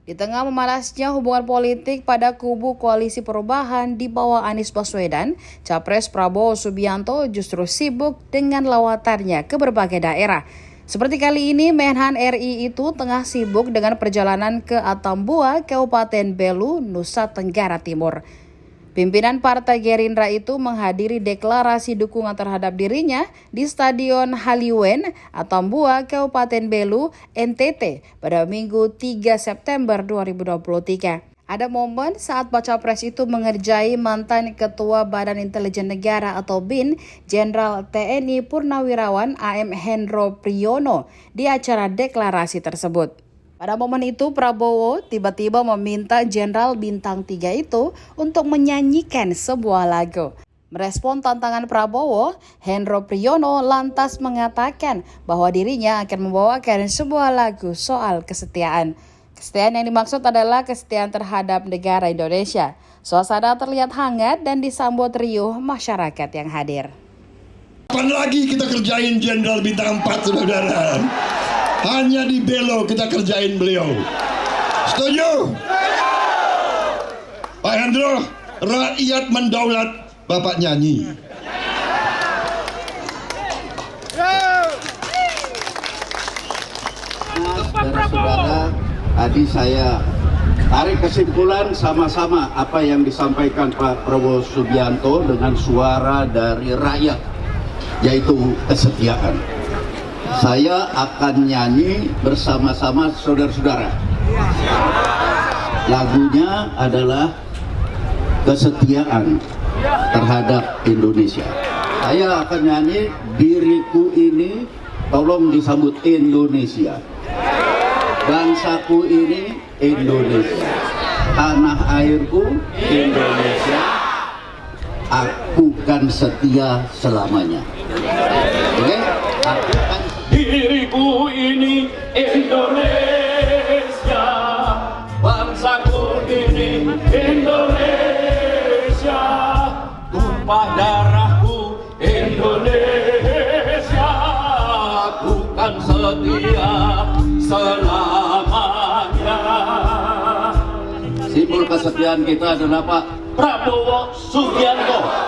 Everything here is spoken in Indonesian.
Di tengah memanasnya hubungan politik pada kubu Koalisi Perubahan di bawah Anies Baswedan, Capres Prabowo Subianto justru sibuk dengan lawatannya ke berbagai daerah. Seperti kali ini, Menhan RI itu tengah sibuk dengan perjalanan ke Atambua, Kabupaten Belu, Nusa Tenggara Timur. Pimpinan Partai Gerindra itu menghadiri deklarasi dukungan terhadap dirinya di Stadion Haliwen, Atambua, Kabupaten Belu, NTT pada Minggu 3 September 2023. Ada momen saat baca pres itu mengerjai mantan Ketua Badan Intelijen Negara atau BIN, Jenderal TNI Purnawirawan AM Hendro Priyono di acara deklarasi tersebut. Pada momen itu, Prabowo tiba-tiba meminta Jenderal Bintang 3 itu untuk menyanyikan sebuah lagu. Merespon tantangan Prabowo, Hendro Priyono lantas mengatakan bahwa dirinya akan membawakan sebuah lagu soal kesetiaan. Kesetiaan yang dimaksud adalah kesetiaan terhadap negara Indonesia. Suasana terlihat hangat dan disambut riuh masyarakat yang hadir. Kapan lagi kita kerjain Jenderal Bintang 4, saudara? Hanya di Belo kita kerjain beliau. Setuju? Pak Hendro, rakyat mendaulat, Bapak nyanyi. Saudara, tadi saya tarik kesimpulan sama-sama apa yang disampaikan Pak Prabowo Subianto dengan suara dari rakyat, yaitu kesetiaan. Saya akan nyanyi bersama-sama saudara-saudara. Lagunya adalah kesetiaan terhadap Indonesia. Saya akan nyanyi diriku ini tolong disambut Indonesia. Bangsaku ini Indonesia. Tanah airku Indonesia. Aku kan setia selamanya. Oke? Aku kan diriku ini Indonesia, bangsaku ini Indonesia, tumpah darahku Indonesia, bukan setia selamanya. simbol kesetiaan kita adalah Pak Prabowo Subianto.